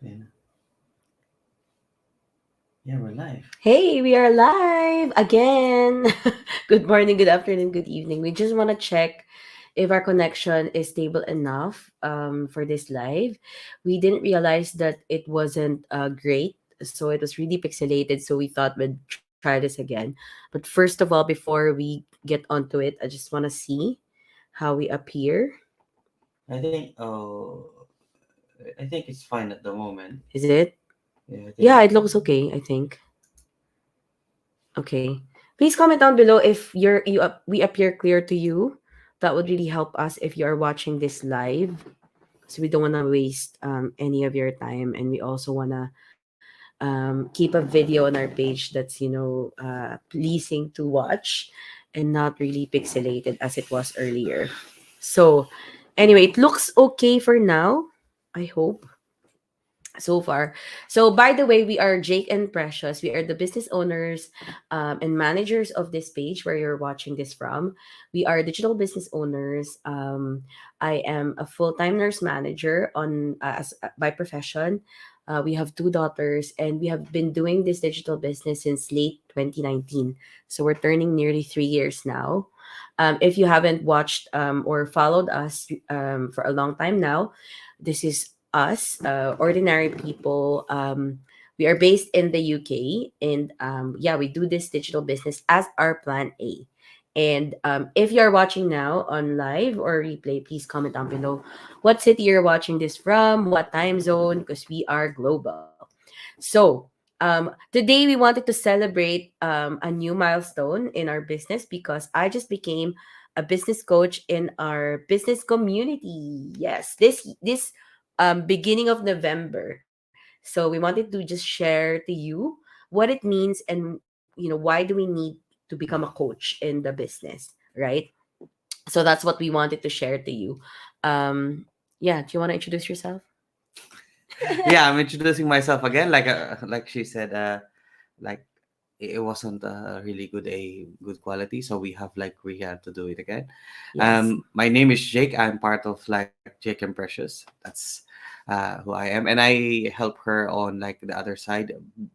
Yeah, yeah, we're live. Hey, we are live again. Good morning, good afternoon, good evening. We just want to check if our connection is stable enough for this live. We didn't realize that it wasn't great, so it was really pixelated. So we thought we'd try this again. But first of all, before we get onto it, I just want to see how we appear. I think it's fine at the moment. Is it? Yeah, I think. Yeah, it looks okay, I think. Okay. Please comment down below if we appear clear to you. That would really help us if you are watching this live. So we don't want to waste any of your time, and we also want to keep a video on our page that's pleasing to watch and not really pixelated as it was earlier. So anyway, it looks okay for now. I hope so far. So, by the way, we are Jake and Precious. We are the business owners and managers of this page where you're watching this from. We are digital business owners. I am a full time nurse manager by profession. We have two daughters, and we have been doing this digital business since late 2019. So, we're turning nearly 3 years now. If you haven't watched or followed us for a long time now, this is us, ordinary people. We are based in the UK, and yeah, we do this digital business as our plan A. And if you are watching now on live or replay, please comment down below what city you're watching this from, what time zone, because we are global. So, today we wanted to celebrate a new milestone in our business because I just became a business coach in our business community. Yes, this beginning of November. So we wanted to just share to you what it means and why do we need to become a coach in the business, right? So that's what we wanted to share to you. Um, yeah, do you want to introduce yourself? Yeah, I'm introducing myself again. Like she said, like it wasn't really good quality, so we have to do it again. Yes. My name is Jake. I'm part of like Jake and Precious. That's who I am, and I help her on like the other side,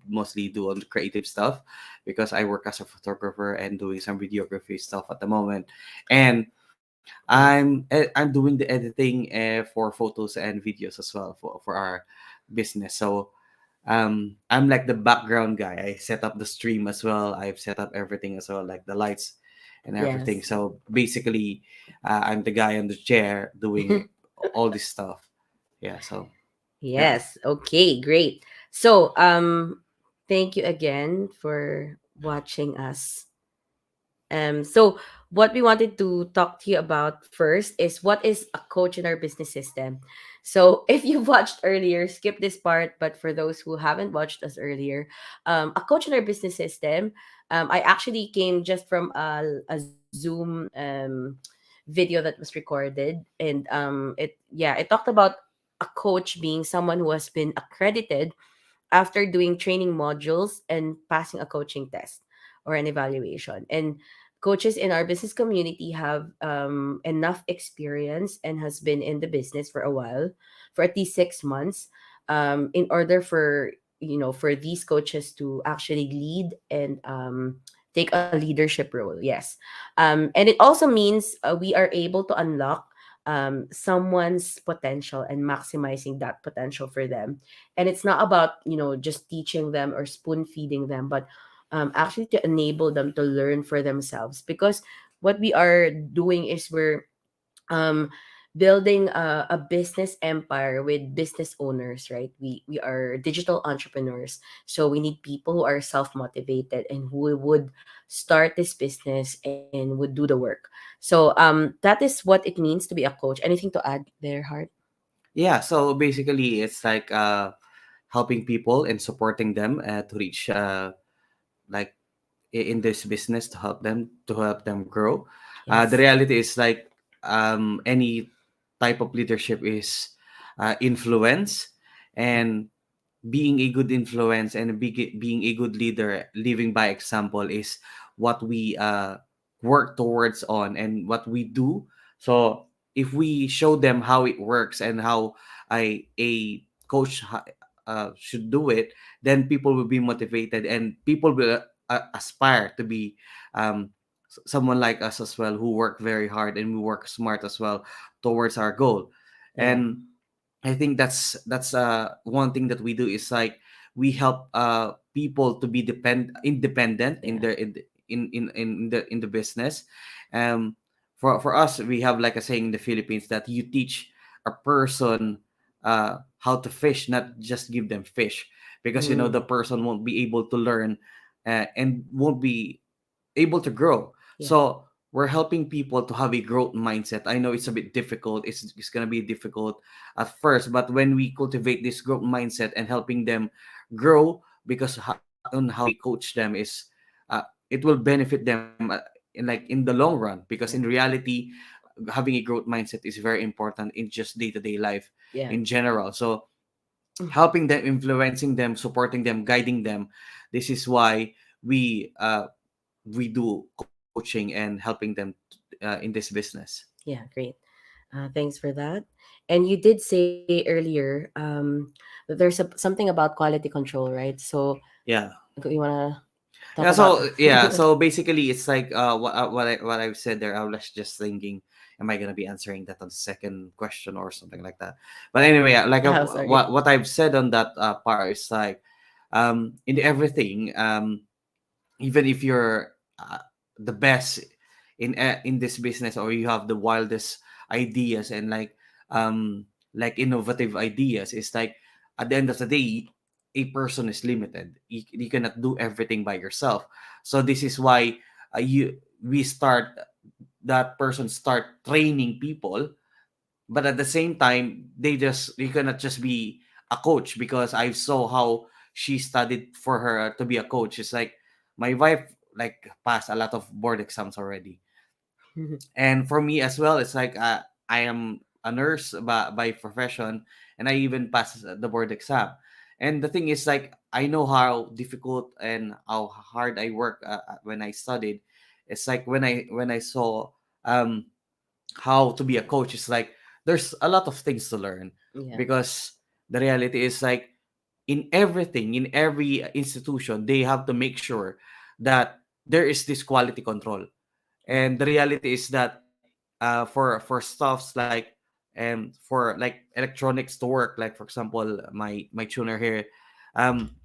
mostly do on the creative stuff because I work as a photographer and doing some videography stuff at the moment, and I'm doing the editing for photos and videos as well for our business. So I'm like the background guy. I set up the stream as well. I've set up everything as well, like the lights and everything. Yes. So basically, I'm the guy on the chair doing all this stuff. Yeah. So yeah. Yes. Okay, great. So, thank you again for watching us. So what we wanted to talk to you about first is what is a coach in our business system. So if you've watched earlier, skip this part. But for those who haven't watched us earlier, a coach in our business system, I actually came just from a Zoom video that was recorded, and it talked about a coach being someone who has been accredited after doing training modules and passing a coaching test or an evaluation. And coaches in our business community have enough experience and has been in the business for a while, for at least 6 months, in order for for these coaches to actually lead and take a leadership role. Yes, and it also means we are able to unlock someone's potential and maximizing that potential for them. And it's not about just teaching them or spoon feeding them, but actually to enable them to learn for themselves, because what we are doing is we're um building a business empire with business owners, right? We are digital entrepreneurs, so we need people who are self-motivated and who would start this business and would do the work. So that is what it means to be a coach. Anything to add there, Hart? Yeah. So basically, it's like helping people and supporting them to reach like in this business to help them grow. The Yes. reality is like any type of leadership is influence, and being a good influence and being a good leader, living by example is what we work towards on and what we do. So if we show them how it works and how a coach should do it, then people will be motivated, and people will aspire to be someone like us as well, who work very hard and we work smart as well towards our goal. Yeah. And I think that's one thing that we do is like we help people to be independent in Yeah. their in the business. Um, for us, we have like a saying in the Philippines that you teach a person how to fish, not just give them fish, because you know Mm, the person won't be able to learn and won't be able to grow. yeah. So we're helping people to have a growth mindset. I know it's a bit difficult. It's gonna be difficult at first, but when we cultivate this growth mindset and helping them grow, because on how we coach them is, it will benefit them in the long run. Because in Yeah. reality, having a growth mindset is very important in just day to day life Yeah. in general. So Mm, helping them, influencing them, supporting them, guiding them. This is why we uh, we do coaching and helping them in this business. yeah. Great. Thanks for that. And you did say earlier that there's something about quality control, right? So Yeah. you wanna talk Yeah, about? so basically it's like what I've said there. I was just thinking, am I gonna be answering that on the second question or something like that? But anyway, Oh, sorry. what I've said on that part is like, in everything, even if you're the best in this business, or you have the wildest ideas and like innovative ideas, it's like at the end of the day, a person is limited. You cannot do everything by yourself. So this is why you we start that person start training people, but at the same time you cannot just be a coach, because I saw how she studied for her to be a coach. It's like my wife like passed a lot of board exams already, and for me as well, it's like I am a nurse by profession, and I even passed the board exam. And the thing is, like, I know how difficult and how hard I work when I studied. It's like when I saw um how to be a coach, it's like there's a lot of things to learn, Yeah. because the reality is like in everything, in every institution, they have to make sure that there is this quality control. Yeah. And the reality is that for stuffs like for like electronics to work, like for example my tuner here, um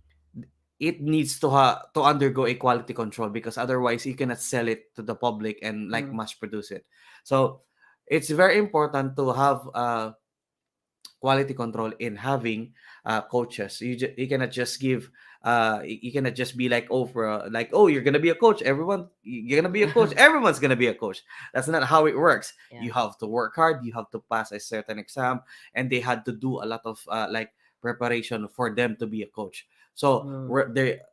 it needs to undergo a quality control, because otherwise you cannot sell it to the public and like Mm, mass produce it. So it's very important to have quality control in having coaches. You cannot just give you cannot just be like over like, oh, you're gonna be a coach, you're gonna be a coach, everyone's gonna be a coach. That's not how it works. yeah. You have to work hard, you have to pass a certain exam, and they had to do a lot of like preparation for them to be a coach. So Mm, where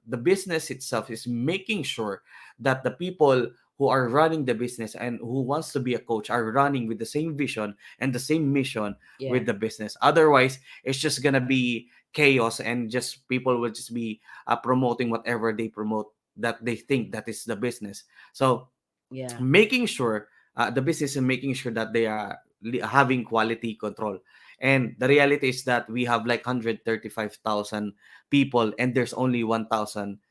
the business itself is making sure that the people who are running the business and who wants to be a coach are running with the same vision and the same mission yeah. with the business. Otherwise, it's just gonna be chaos, and just people will just be promoting whatever they promote that they think that is the business. So Yeah. making sure the business is making sure that they are having quality control. And the reality is that we have like 135,000 people, and there's only 1,000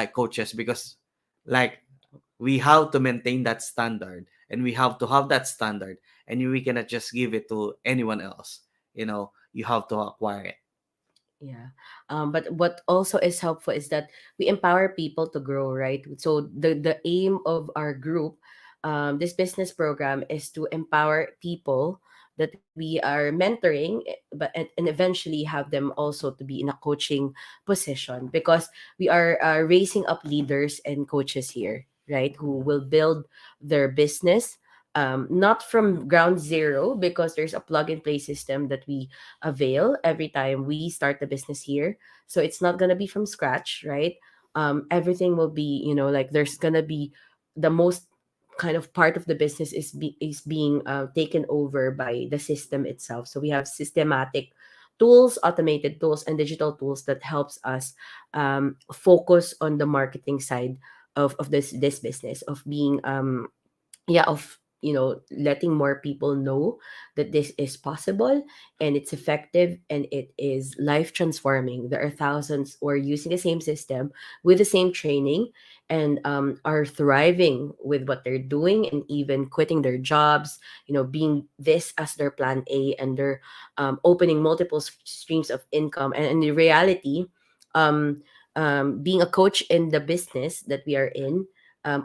coaches, because like we have to maintain that standard, and we have to have that standard, and we cannot just give it to anyone else. You have to acquire it. Yeah. But what also is helpful is that we empower people to grow, right? So the aim of our group, this business program, is to empower people that we are mentoring, and eventually have them also to be in a coaching position, because we are raising up leaders and coaches here, right? Who will build their business, not from ground zero, because there's a plug and play system that we avail every time we start the business here. So it's not gonna be from scratch, right? Everything will be, like, there's gonna be the most kind of part of the business is being taken over by the system itself. So we have systematic tools, automated tools, and digital tools that helps us focus on the marketing side of this business, of being yeah, of letting more people know that this is possible and it's effective and it is life transforming. There are thousands who are using the same system with the same training and are thriving with what they're doing and even quitting their jobs, being this as their plan A, and they're opening multiple streams of income. And in the reality, um, being a coach in the business that we are in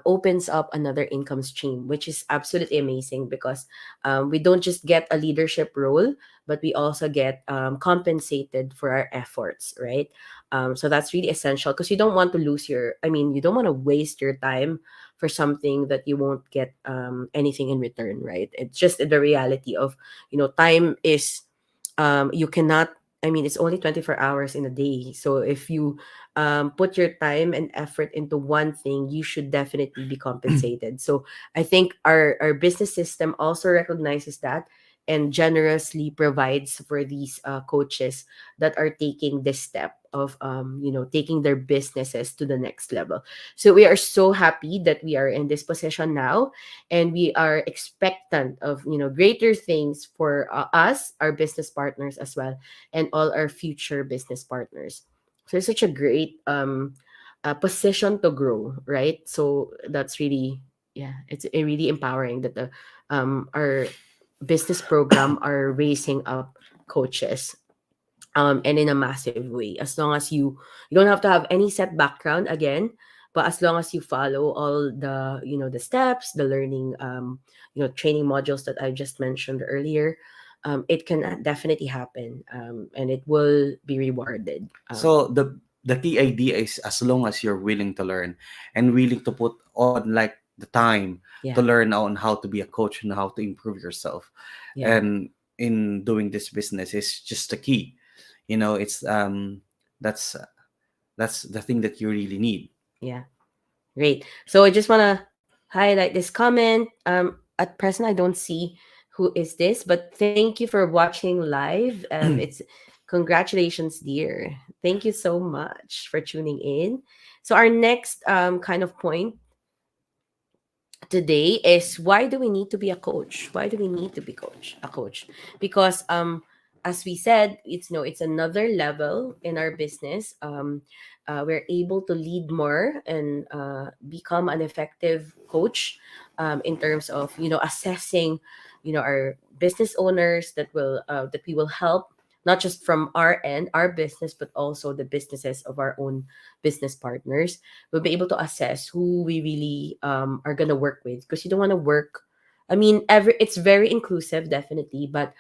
opens up another income stream, which is absolutely amazing because we don't just get a leadership role, but we also get compensated for our efforts, right? So that's really essential because you don't want to you don't want to waste your time for something that you won't get anything in return, right? It's just the reality of, time is, you cannot, it's only 24 hours in a day. So if you put your time and effort into one thing, you should definitely be compensated. So I think our business system also recognizes that and generously provides for these coaches that are taking this step of taking their businesses to the next level. So we are so happy that we are in this position now, and we are expectant of greater things for us, our business partners as well, and all our future business partners. So it's such a great position to grow, right? So that's really, yeah, it's really empowering that the our business program are raising up coaches and in a massive way. As long as you don't have to have any set background again, but as long as you follow all the the steps, the learning training modules that I just mentioned earlier, it can definitely happen, and it will be rewarded. So the key idea is, as long as you're willing to learn and willing to put on like the time to Yeah, learn on how to be a coach and how to improve yourself, yeah, and in doing this business is just the key. It's that's that's the thing that you really need. yeah. Great. So I just want to highlight this comment. At present, I don't see who is this, but thank you for watching live. It's congratulations, dear. Thank you so much for tuning in. So our next kind of point today is, why do we need to be a coach? Why do we need to be a coach? Because as we said, it's another level in our business. We're able to lead more and become an effective coach in terms of assessing our business owners that we will help, not just from our end, our business, but also the businesses of our own business partners. We'll be able to assess who we really are gonna work with, because you don't want to work. It's very inclusive, definitely, but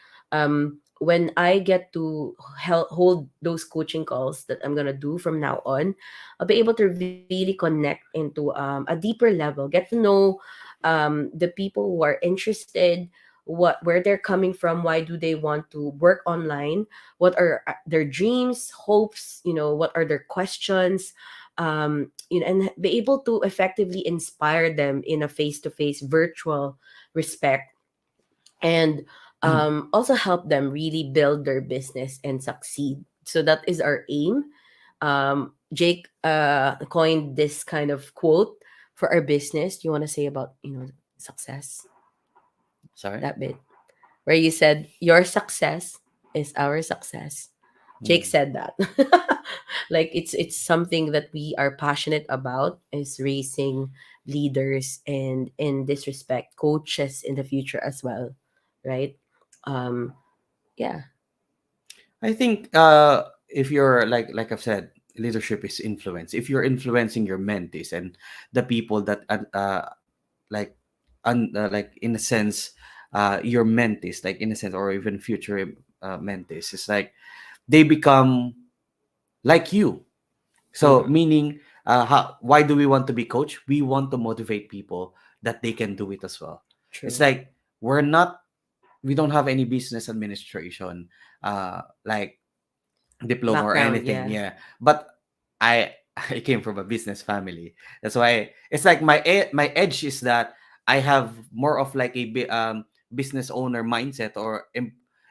when I get to hold those coaching calls that I'm gonna do from now on, I'll be able to really connect into a deeper level, get to know the people who are interested, where they're coming from, why do they want to work online, what are their dreams, hopes, what are their questions, and be able to effectively inspire them in a face-to-face virtual respect, and also help them really build their business and succeed. So that is our aim. Jake coined this kind of quote for our business. Do you want to say about success, Sorry. that bit where you said your success is our success? Jake Mm. said that. Like it's something that we are passionate about, is raising leaders, and in this respect coaches in the future as well, right? um yeah. I think if you're like I've said, leadership is influence. If you're influencing your mentees and the people that like like in a sense, your mentees, like in a sense, or even future mentees, it's like they become like you. So Mm, meaning, why do we want to be coach? We want to motivate people that they can do it as well. It's true. like we're not, we don't have any business administration like diploma or Background, anything, yeah. yeah, but I I came from a business family. That's why it's like my edge is that I have more of like a business owner mindset, or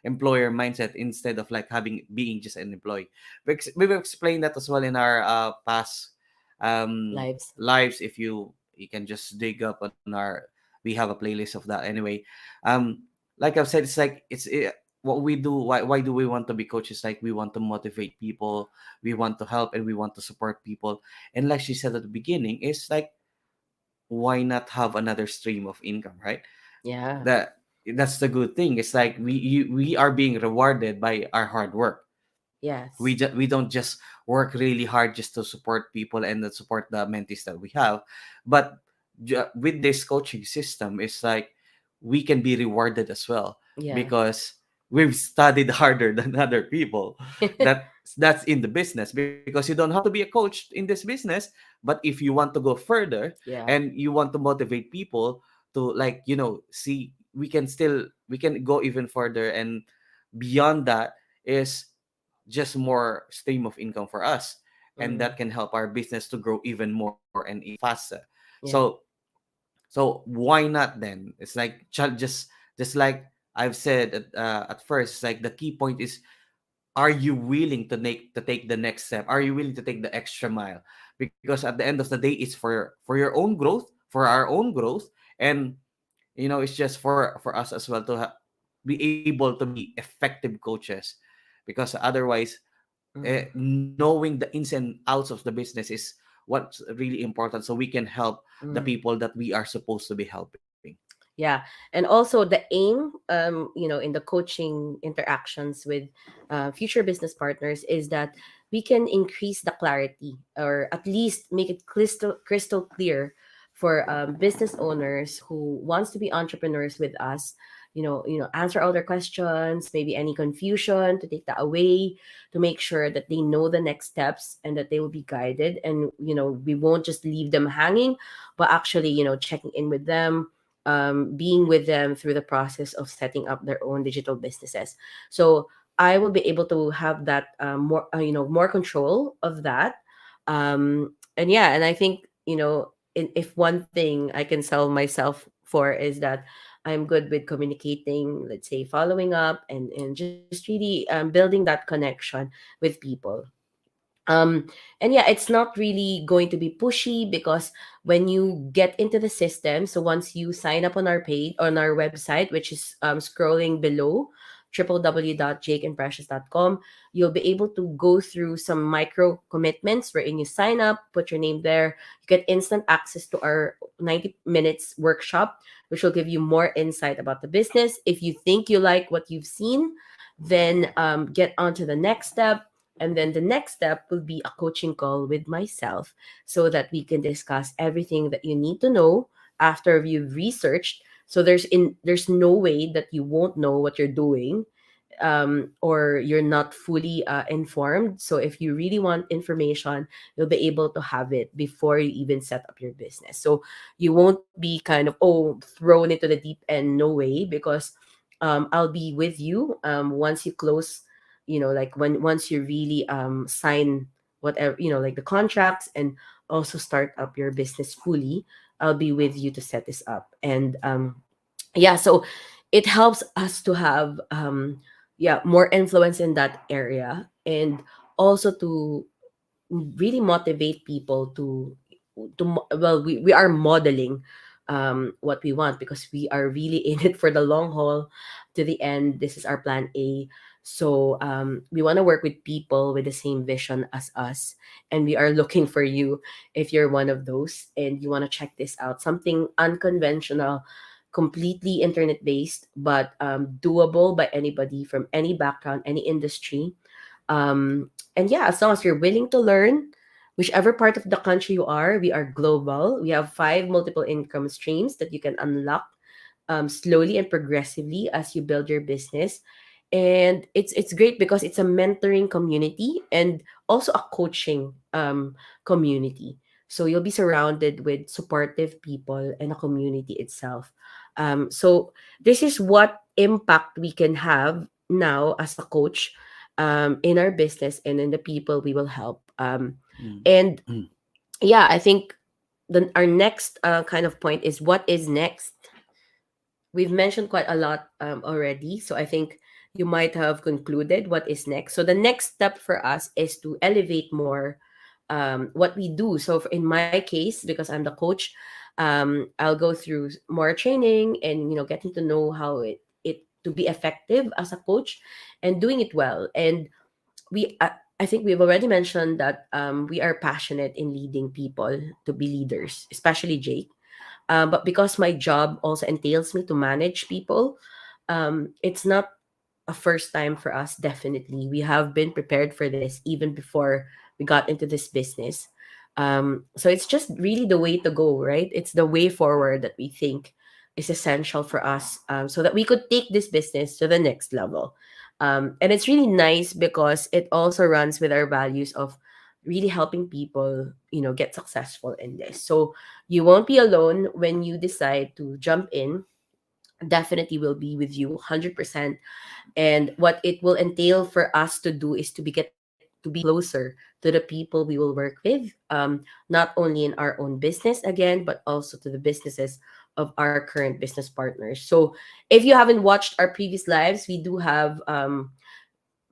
employer mindset, instead of like having being just an employee. We've explained that as well in our past Lives. lives. If you can just dig up on our we have a playlist of that anyway. um like I've said, it's like what we do. Why do we want to be coaches? Like, we want to motivate people, we want to help, and we want to support people. And like she said at the beginning, it's like, why not have another stream of income, right? Yeah. that that's the good thing. It's like we are being rewarded by our hard work. Yes. We don't just work really hard just to support people and then support the mentees that we have. But with this coaching system, it's like we can be rewarded as well, Yeah. because we've studied harder than other people that's in the business. Because you don't have to be a coach in this business, but if you want to go further Yeah. and you want to motivate people to, like, see, we can go even further, and beyond that is just more stream of income for us, and Mm. that can help our business to grow even more and even faster. Yeah. So why not then? It's like, just like I've said at first, it's like the key point is, are you willing to take the next step? Are you willing to take the extra mile? Because at the end of the day, it's for your own growth, for our own growth. And it's just for us as well to be able to be effective coaches. Because otherwise, Mm. knowing the ins and outs of the business is what's really important, so we can help the Mm. people that we are supposed to be helping. Yeah, and also the aim, in the coaching interactions with future business partners is that we can increase the clarity, or at least make it crystal clear for business owners who wants to be entrepreneurs with us. Answer all their questions, maybe any confusion, to take that away, to make sure that they know the next steps and that they will be guided, and we won't just leave them hanging, but actually checking in with them, being with them through the process of setting up their own digital businesses. So I will be able to have that more control of that. And yeah, and I think if one thing I can sell myself for is that I'm good with communicating, let's say following up, and just really building that connection with people. um and yeah, it's not really going to be pushy, because when you get into the system, so once you sign up on our page, on our website, which is scrolling below, www.jakeandprecious.com, you'll be able to go through some micro commitments wherein you sign up, put your name there, you get instant access to our 90 minutes workshop, which will give you more insight about the business. If you think you like what you've seen, then get on to the next step, and then the next step will be a coaching call with myself, so that we can discuss everything that you need to know after you've researched. So there's no way that you won't know what you're doing, or you're not fully informed. So if you really want information, you'll be able to have it before you even set up your business. So you won't be kind of, thrown into the deep end. No way, because I'll be with you once you close, like when once you really sign whatever, like the contracts, and also start up your business fully. I'll be with you to set this up. And yeah, so it helps us to have yeah, more influence in that area, and also to really motivate people well, we are modeling what we want, because we are really in it for the long haul, to the end. This is our plan A. So we want to work with people with the same vision as us, and we are looking for you if you're one of those and you want to check this out. Something unconventional, completely internet based, but doable by anybody from any background, any industry. And yeah, as long as you're willing to learn, whichever part of the country you are, we are global. We have five multiple income streams that you can unlock slowly and progressively as you build your business. And it's great because it's a mentoring community and also a coaching community. So you'll be surrounded with supportive people and a community itself. So this is what impact we can have now as a coach in our business and in the people we will help. Mm. And Mm. yeah, I think our next kind of point is, what is next? We've mentioned quite a lot already. So I think you might have concluded what is next. So the next step for us is to elevate more what we do. So in my case, because I'm the coach, I'll go through more training and getting to know how it to be effective as a coach and doing it well. And I think we've already mentioned that we are passionate in leading people to be leaders, especially Jake. But because my job also entails me to manage people, it's not a first time for us. Definitely, we have been prepared for this even before we got into this business. So it's just really the way to go, right? It's the way forward that we think is essential for us, so that we could take this business to the next level. And it's really nice because it also runs with our values of really helping people, get successful in this. So you won't be alone when you decide to jump in. Definitely will be with you 100%. And what it will entail for us to do is to be closer to the people we will work with, not only in our own business again, but also to the businesses of our current business partners. So if you haven't watched our previous lives, we do have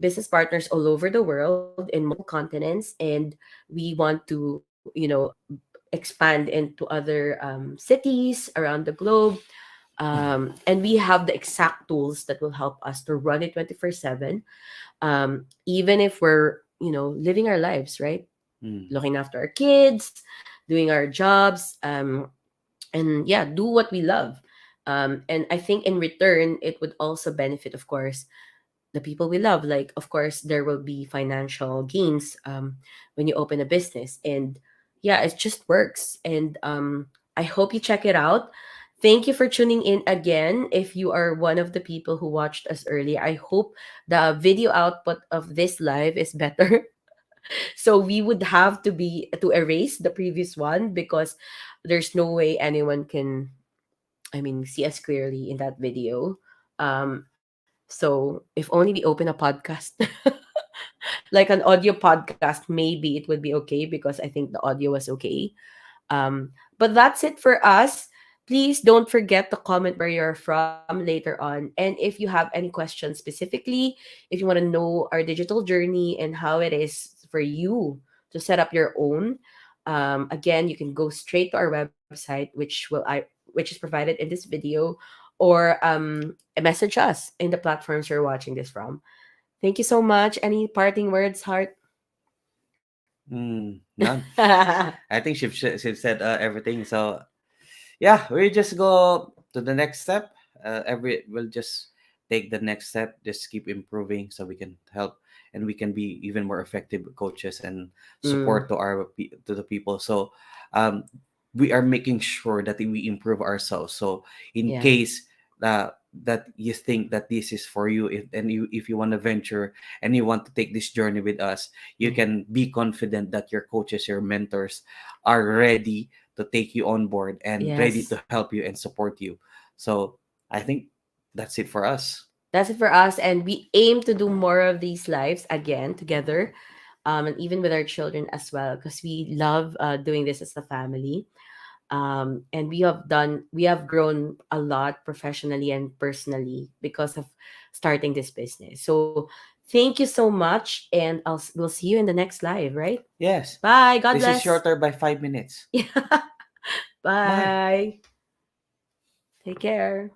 business partners all over the world in multiple continents, and we want to expand into other cities around the globe. And we have the exact tools that will help us to run it 24/7, even if we're living our lives, right? Mm. Looking after our kids, doing our jobs, and yeah, do what we love. And I think in return it would also benefit, of course, the people we love. Like, of course, there will be financial gains when you open a business. And yeah, it just works. And I hope you check it out. Thank you for tuning in again. If you are one of the people who watched us earlier, I hope the video output of this live is better. So we would have to erase the previous one because there's no way anyone can, I mean, see us clearly in that video. So if only we open a podcast, like an audio podcast, maybe it would be okay because I think the audio was okay. But that's it for us. Please don't forget to comment where you're from later on. And if you have any questions specifically, if you want to know our digital journey and how it is for you to set up your own, again, you can go straight to our website, which is provided in this video, or message us in the platforms you're watching this from. Thank you so much. Any parting words, Heart? None. I think she said everything. So yeah, we just go to the next step. We'll just take the next step. Just keep improving so we can help and we can be even more effective coaches and Mm, support to to the people. So um, we are making sure that we improve ourselves. So in yeah. case uh, that you think that this is for you, if you want to venture and you want to take this journey with us, you Yeah. can be confident that your coaches, your mentors are ready to take you on board and ready Yes. to help you and support you. So I think that's it for us. That's it for us. And we aim to do more of these lives again together, and even with our children as well, because we love doing this as a family. And we have grown a lot professionally and personally because of starting this business. So thank you so much. And we'll see you in the next live, right? Yes, Bye. God this is bless. shorter by 5 minutes. Bye. Bye. Take care.